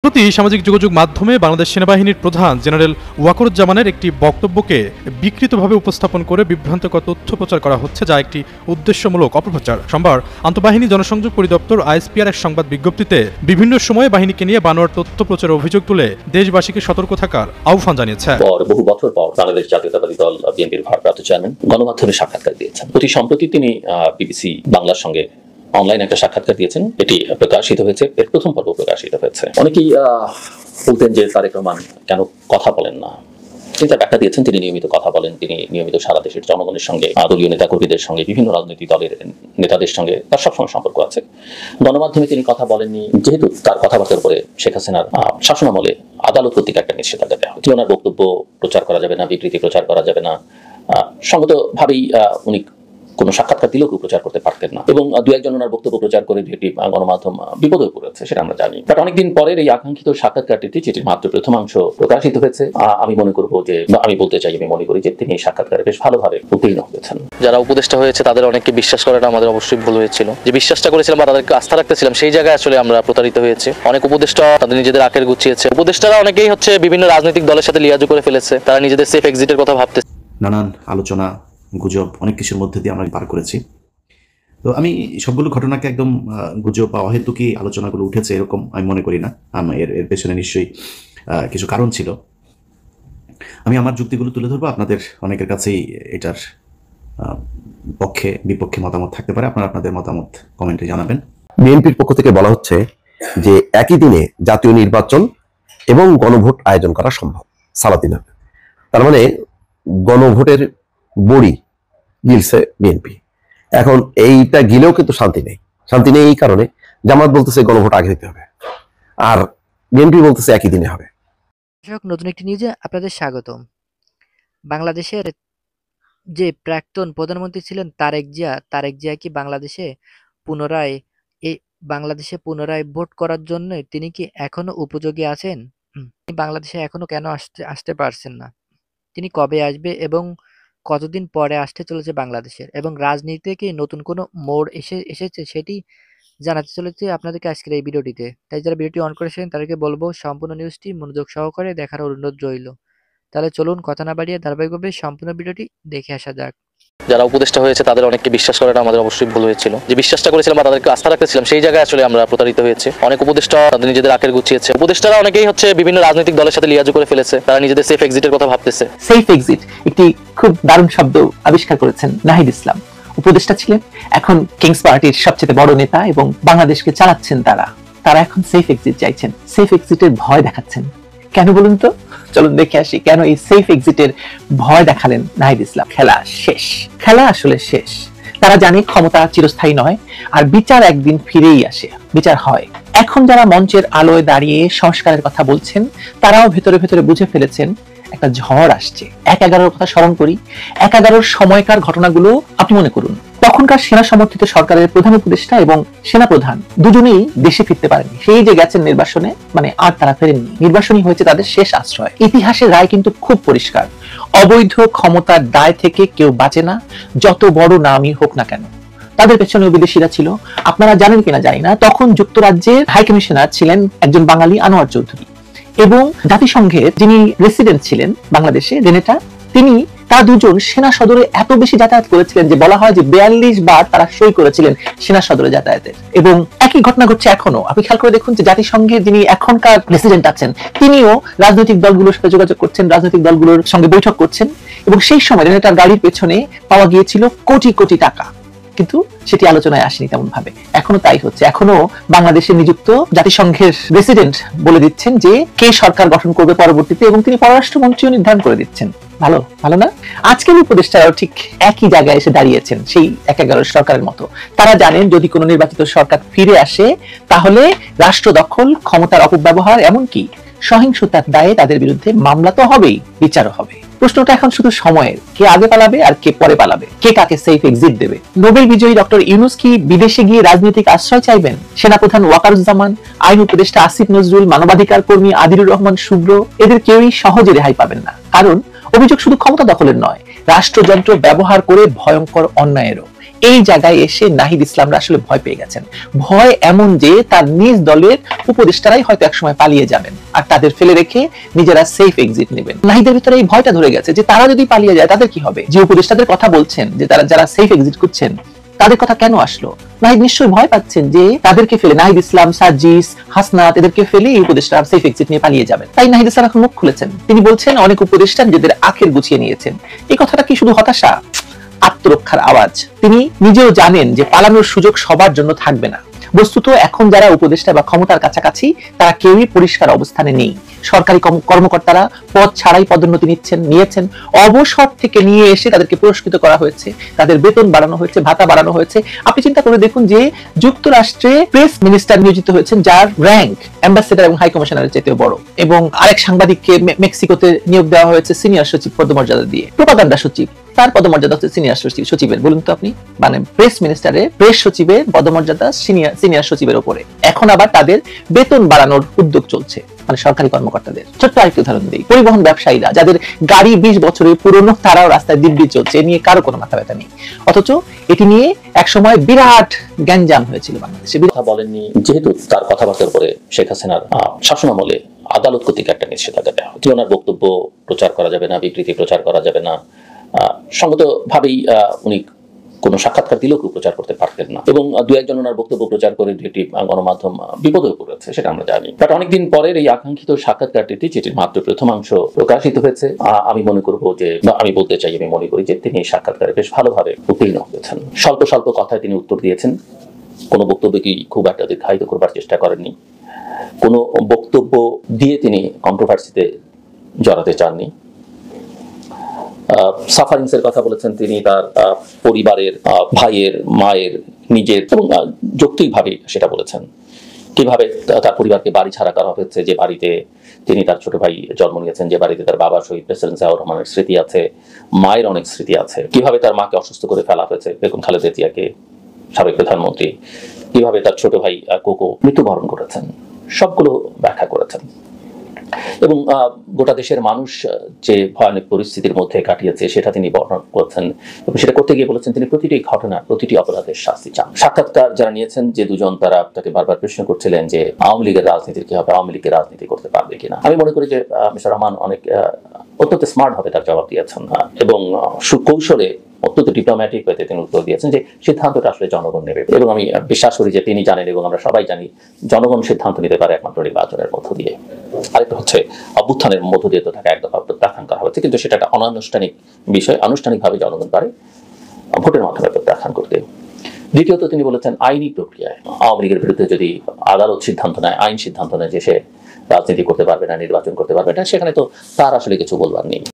সম্প্রতি সামাজিক যোগাযোগ মাধ্যমে বাংলাদেশ সেনাবাহিনীর প্রধান জেনারেল ওয়াকরুজ্জামানের একটি বক্তব্যকে বিকৃতভাবে উপস্থাপন করে বিভ্রান্তকর তথ্য প্রচার করা হচ্ছে, যা একটি উদ্দেশ্যমূলক অপপ্রচার। সোমবার আন্তঃবাহিনী জনসংযোগ পরিদপ্তর আইএসপিআর এক সংবাদ বিজ্ঞপ্তিতে বিভিন্ন সময়ে বাহিনীকে নিয়ে বানোয়ার তথ্য প্রচারের অভিযোগ তুলে দেশবাসীকে সতর্ক থাকার আহ্বান জানিয়েছে। বহু বছর পর বাংলাদেশ জাতীয়তাবাদী দল বিএনপির ভারপ্রাপ্ত চেয়ারম্যান গণমাধ্যমে সাক্ষাৎকার দিয়েছেন। অতি সম্প্রতি তিনি বিবিসি বাংলার সঙ্গে অনলাইন একটা সাক্ষাৎকার দিয়েছেন। এটি প্রকাশিত হয়েছে, এর প্রথম পর্ব প্রকাশিত হয়েছে। অনেকেই বলতেন যে তারেক রহমান কেন কথা বলেন না। তিনি তার ব্যাখ্যা দিয়েছেন, তিনি নিয়মিত কথা বলেন, তিনি নিয়মিত সারা দেশের জনগণের সঙ্গে, দলীয় নেতাকর্মীদের সঙ্গে, বিভিন্ন রাজনৈতিক দলের নেতাদের সঙ্গে তার সবসময় সম্পর্ক আছে। গণমাধ্যমে তিনি কথা বলেননি, যেহেতু তার কথাবার্তার উপরে শেখ হাসিনার শাসনামলে আদালত কর্তৃক একটা নিষেধাজ্ঞা দেওয়া হয়। ওনার বক্তব্য প্রচার করা যাবে না, বিবৃতি প্রচার করা যাবে না, সঙ্গতভাবেই উনি কোনো সাক্ষাৎকার দিলেও কেউ প্রচার করতে পারতেন না, এবং দু একজন ওনার বক্তব্য প্রচার করে যেটি গণমাধ্যম বিপদে পড়েছে সেটা আমরা জানি। বাট অনেকদিন পরের এই আকাঙ্ক্ষিত সাক্ষাৎকারটিতে, যেটির মাত্র প্রথমাংশ প্রকাশিত হয়েছে, আমি মনে করি যে তিনি সাক্ষাৎকারে বেশ ভালোভাবে উত্তীর্ণ হয়েছেন। যারা উপদেষ্টা হয়েছে তাদের অনেককে বিশ্বাস করাটা আমাদের অবশ্যই ভুল হয়েছিল। যে বিশ্বাসটা করেছিলাম বা তাদেরকে আস্থা রাখতেছিলাম, সেই জায়গায় আসলে আমরা প্রতারিত হয়েছে। অনেক উপদেষ্টা তাদের নিজেদের আখের গুছিয়েছে। উপদেষ্টারা অনেকেই বিভিন্ন রাজনৈতিক দলের সাথে লিয়াজু করে ফেলেছে। তারা নিজেদের সেফ এক্সিটের কথা ভাবতেছে। নানান আলোচনা, গুজব, অনেক কিছুর মধ্যে দিয়ে আমরা পার করেছি। তো আমি সবগুলো ঘটনাকে একদম গুজব বা অহেতুকি আলোচনাগুলো উঠেছে এরকম আমি মনে করি না। এর পেছনে নিশ্চয়ই কিছু কারণ ছিল। আমি আমার যুক্তিগুলো তুলে ধরবো, আপনাদের অনেকের কাছেই এটার পক্ষে বিপক্ষে মতামত থাকতে পারে। আপনারা আপনাদের মতামত কমেন্টে জানাবেন। বিএনপির পক্ষ থেকে বলা হচ্ছে যে একই দিনে জাতীয় নির্বাচন এবং গণভোট আয়োজন করা সম্ভব সালাদিন হবে। তার মানে গণভোটের বড়ি গিলছে বিএনপি। এখন এইটা গিলেও কিন্তু শান্তি নেই। শান্তি নেই এই কারণে জামাত বলতেছে গণভোট আগে হইতে হবে, আর বিএনপি বলতেছে একই দিনে হবে। নতুন একটি নিউজে আপনাদের স্বাগতম। বাংলাদেশের যে প্রাক্তন প্রধানমন্ত্রী ছিলেন তারেক জিয়া কি বাংলাদেশে পুনরায় ভোট করার জন্য তিনি কি এখনো উপযোগী আছেন? বাংলাদেশে এখনো কেন আসতে পারছেন না? তিনি কবে আসবে এবং কতদিন পরে আসতে চলেছে বাংলাদেশের, এবং রাজনীতিতে কি নতুন কোনো মোড় এসেছে সেটি জানাতে চলেছে আপনাদেরকে আজকের এই ভিডিওটিতে। তাই যারা ভিডিওটি অন করেছেন তাদেরকে বলবো সম্পূর্ণ নিউজটি মনোযোগ সহকারে দেখার অনুরোধ রইল। তাহলে চলুন কথা না বাড়িয়ে ধারাবাহিকভাবে সম্পূর্ণ ভিডিওটি দেখে আসা যাক। যারা উপদেষ্টা হয়েছে তাদের অনেককে বিশ্বাস করাটা আমাদের অবশ্যই ভুল হয়েছিল। যে বিশ্বাসটা করেছিলাম বা তাদেরকে আস্থা রাখতেছিলাম, সেই জায়গায় আসলে আমরা প্রতারিত হয়েছে। অনেক উপদেষ্টা তাদের নিজেদের আখের গুছিয়েছে। উপদেষ্টারা অনেকেই বিভিন্ন রাজনৈতিক দলের সাথে লিয়াজু করে ফেলেছে। তারা নিজেদের সেফ এক্সিটের কথা ভাবতেছে। সেফ এক্সিট একটি খুব দারুণ শব্দ আবিষ্কার করেছেন নাহিদ ইসলাম। উপদেষ্টা ছিলেন, এখন কিংস পার্টির সবচেয়ে বড় নেতা এবং বাংলাদেশকে চালাচ্ছেন তারা এখন সেফ এক্সিট চাইছেন, সেফ এক্সিটের ভয় দেখাচ্ছেন। কেন বলুন তো? চলুন দেখে আসি কেন এই সেফ এক্সিটের ভয় দেখালেন নাহিদ ইসলাম। খেলা আসলে শেষ। তারা জানে ক্ষমতা চিরস্থায়ী নয়, আর বিচার একদিন ফিরেই আসে, বিচার হয়। এখন যারা মঞ্চের আলোয় দাঁড়িয়ে সংস্কারের কথা বলছেন, তারাও ভেতরে ভেতরে বুঝে ফেলেছেন একটা ঝড় আসছে। ১/১১ কথা স্মরণ করি। ১/১১ সময়কার ঘটনাগুলো আপনি মনে করুন। তখনকার সেনা সমর্থিত সরকারের প্রধান উপদেষ্টা এবং সেনাপ্রধান দুজনেই দেশে ফিরতে পারেনি। সেই যে গেছেন নির্বাসনে, আর তারা ফেরেননি। নির্বাসনই হয়েছে তাদের শেষ আশ্রয়। ইতিহাসের রায় কিন্তু খুব পরিষ্কার। অবৈধ ক্ষমতার দায় থেকে কেউ বাঁচে না, যত বড় নামই হোক না কেন। তাদের পেছনে বিদেশিরা ছিল। আপনারা জানেন কিনা জানি না, তখন যুক্তরাজ্যের হাই কমিশনার ছিলেন একজন বাঙালি, আনোয়ার চৌধুরী, এবং জাতিসংঘের যিনি রেসিডেন্ট ছিলেন বাংলাদেশে, রেনেটা, তারা দুজন সেনা সদরে এত বেশি যাতায়াত করেছিলেন যে বলা হয় যে ৪২ বার তারা সই করেছিলেন সেনা সদরে যাতায়াতের। এবং একই ঘটনা ঘটছে এখনো। আপনি খেয়াল করে দেখুন যে জাতিসংঘের যিনি এখনকার প্রেসিডেন্ট আছেন, তিনিও রাজনৈতিক দলগুলোর সাথে যোগাযোগ করছেন, রাজনৈতিক দলগুলোর সঙ্গে বৈঠক করছেন, এবং সেই সময় রেনেটার গাড়ির পেছনে পাওয়া গিয়েছিল কোটি কোটি টাকা, কিন্তু সেটি আলোচনায় আসেনি তেমন ভাবে। এখনো তাই হচ্ছে। এখনো বাংলাদেশে নিযুক্ত জাতিসংঘের রেসিডেন্ট বলে দিচ্ছেন যে কে সরকার গঠন করবে পরবর্তীতে, এবং তিনি পররাষ্ট্রমন্ত্রীও নির্ধারণ করে দিচ্ছেন। ভালো না? আজকের উপদেষ্টারাও ঠিক একই জায়গায় এসে দাঁড়িয়েছেন, সেই ১/১১ সরকারের মতো। তারা জানেন যদি কোনো নির্বাচিত সরকার ফিরে আসে, তাহলে রাষ্ট্র দখল, ক্ষমতার অপব্যবহার, এমনকি সহিংসতার দায়ে তাদের বিরুদ্ধে মামলা তো হবেই, বিচারও হবে। প্রশ্নটা এখন শুধু সময়ের, কে আগে পালাবে আর কে পরে পালাবে, কে কাকে সেফ এক্সিট দেবে। নোবেল বিজয়ী ডক্টর ইউনূস কি বিদেশে গিয়ে রাজনৈতিক আশ্রয় চাইবেন? সেনাপ্রধান ওয়াকারুজ্জামান, আইন উপদেষ্টা আসিফ নজরুল, মানবাধিকার কর্মী আদিলুর রহমান শুভ্র, এদের কেউই সহজে রেহাই পাবেন না। কারণ অভিযোগ শুধু ক্ষমতা দখলের নয়, রাষ্ট্রযন্ত্র ব্যবহার করে ভয়ঙ্কর অন্যায়েরও। এই জায়গায় এসে নাহিদ ইসলামরা আসলে ভয় পেয়ে গেছেন। ভয় এমন যে তার নিজ দলের উপদেষ্টারাই হয়তো একসময় পালিয়ে যাবেন আর তাদের ফেলে রেখে নিজেরা সেফ এক্সিট নেবেন। নাহিদের ভিতরে এই ভয়টা ধরে গেছে যে তারা যদি পালিয়ে যায় তাদের কি হবে। যে উপদেষ্টাদের কথা বলছেন যে তারা যারা সেফ এক্সিট করছেন তাদের কথা কেন আসলো? নাহিদ নিশ্চয়ই ভয় পাচ্ছেন যে তাদেরকে ফেলে, নাহিদ ইসলাম, সার্জিস, হাসনাত এদেরকে ফেলে এই উপদেষ্টা সেফ এক্সিট নিয়ে পালিয়ে যাবেন। তাই নাহিদ ইসলাম এখন মুখ খুলেছেন। তিনি বলছেন অনেক উপদেষ্টা নিজেদের আখের গুছিয়ে নিয়েছেন। এই কথাটা কি শুধু হতাশা? আত্মরক্ষার আওয়াজ। তিনি নিজেও জানেন যে পালানোর সুযোগ সবার জন্য থাকবে না। বস্তুত এখন যারা উপদেষ্টা বা ক্ষমতার কাছাকাছি তারা কেউই পরিষ্কার অবস্থানে নেই। সরকারি কর্মকর্তারা পদ ছাড়াই পদোন্নতি নিয়েছেন, অবসর থেকে নিয়ে এসে তাদেরকে পুরস্কৃত করা হয়েছে, তাদের বেতন বাড়ানো হয়েছে, ভাতা বাড়ানো হয়েছে। আপনি চিন্তা করে দেখুন যে যুক্তরাষ্ট্রে প্রেস মিনিস্টার নিয়োজিত হয়েছেন যার র্যাঙ্ক অ্যাম্বাসেডর এবং হাই কমিশনারের চেয়েও বড়, এবং আরেক সাংবাদিককে মেক্সিকোতে নিয়োগ দেওয়া হয়েছে সিনিয়র সচিব পদমর্যাদা দিয়ে। প্রোপাগান্ডা সচিব, তার পদমর্যাদা হচ্ছে সিনিয়র সচিবের। বলুন তো আপনি, মানে প্রেস মিনিস্টারে প্রেস সচিবের পদমর্যাদা সিনিয়র সচিবের উপরে। এখন আবার তাদের বেতন বাড়ানোর উদ্যোগ চলছে, মানে সরকারি কর্মকর্তাদের। ছোট্ট আরেকটি উদাহরণ দিই, পরিবহন ব্যবসায়ীরা যাদের গাড়ি 20 বছরের পুরনো, তারাও রাস্তায় দিব্যি চলছে, এ নিয়ে কারো কোনো মাথা ব্যথা নেই। অথচ এটি নিয়ে একসময় বিরাট গ্যাঞ্জাম হয়েছিল বাংলাদেশে। কথা বলেননি যেহেতু তার কথাবার্তার উপরে শেখ হাসিনার শাসনামলে আদালত কর্তৃক একটা নিষেধাজ্ঞা দেওয়া হয়। ওনার বক্তব্য প্রচার করা যাবে না, বিবৃতি প্রচার করা যাবে না। সঙ্গতভাবেই উনি কোনো সাক্ষাৎকার দিলেও কেউ প্রচার করতে পারতেন না, এবং দু একজন ওনার বক্তব্য প্রচার করে একটি গণমাধ্যম বিপদে পড়েছে, সেটা আমরা জানি। বাট অনেকদিন পরের এই আকাঙ্ক্ষিত সাক্ষাৎকারটি, যেটির মাত্র প্রথমাংশ প্রকাশিত হয়েছে, আমি মনে করব যে, আমি বলতে চাই, আমি মনে করি যে তিনি এই সাক্ষাৎকারে বেশ ভালোভাবে উত্তীর্ণ হয়েছেন। স্বল্প স্বল্প কথায় তিনি উত্তর দিয়েছেন, কোনো বক্তব্যকে খুব একটা দীর্ঘায়িত করবার চেষ্টা করেননি, কোনো বক্তব্য দিয়ে তিনি কন্ট্রোভার্সিতে জড়াতে চাননি। সাফারিংস এর কথা বলেছেন তিনি, তার পরিবারের, ভাইয়ের, মায়ের, নিজের, এবং যৌক্তিকভাবে সেটা বলেছেন। কিভাবে তার পরিবারকে বাড়ি ছাড়া করা হয়েছে, যে বাড়িতে তিনি তার ছোট ভাই জন্ম নিয়েছেন, যে বাড়িতে তার বাবা শহীদ প্রেসিডেন্ট জিয়াউর রহমানের স্মৃতি আছে, মায়ের অনেক স্মৃতি আছে। কিভাবে তার মাকে অসুস্থ করে ফেলা হয়েছে, বেগম খালেদা জিয়াকে, সাবেক প্রধানমন্ত্রী, কিভাবে তার ছোট ভাই কোকো মৃত্যুবরণ করেছেন, সবগুলো ব্যাখ্যা করেছেন। এবং গোটা দেশের মানুষ যে ভয়ানক পরিস্থিতির মধ্যে কাটিয়েছে সেটা তিনি বর্ণনা করেছেন, এবং সেটা করতে গিয়ে বলেছেন তিনি প্রতিটি ঘটনা, প্রতিটি অপরাধের শাস্তি চান। সাক্ষাৎকার যারা নিয়েছেন যে দুজন, তারা তাকে বারবার প্রশ্ন করছিলেন যে আওয়ামী লীগের রাজনীতির কি হবে, আওয়ামী লীগের রাজনীতি করতে পারবে কিনা। আমি মনে করি যে মিস্টার রহমান অনেক অত্যন্ত স্মার্ট ভাবে তার জবাব দিয়েছেন, এবং সুকৌশলে, অত্যন্ত ডিপ্লোম্যাটিক হয়ে তিনি উত্তর দিয়েছেন যে সিদ্ধান্তটা আসলে জনগণ নেবে। এবং আমি বিশ্বাস করি যে তিনি জানেন, এবং আমরা সবাই জানি, জনগণ সিদ্ধান্ত নিতে পারে একমাত্র নির্বাচনের মধ্য দিয়ে। আরেকটা হচ্ছে অভ্যুত্থানের মধ্য দিয়ে তো তাকে এক দফা প্রত্যাখ্যান করা হয়েছে, কিন্তু সেটা একটা অনানুষ্ঠানিক বিষয়, আনুষ্ঠানিকভাবে জনগণ পারে ভোটের মাধ্যমে প্রত্যাখ্যান করতে। দ্বিতীয়ত তিনি বলেছেন আইনি প্রক্রিয়ায় আওয়ামী লীগের বিরুদ্ধে যদি আদালত সিদ্ধান্ত নেয়, আইন সিদ্ধান্ত নেয় যে সে রাজনীতি করতে পারবে না, নির্বাচন করতে পারবে না, সেখানে তো তার আসলে কিছু বলবার নেই।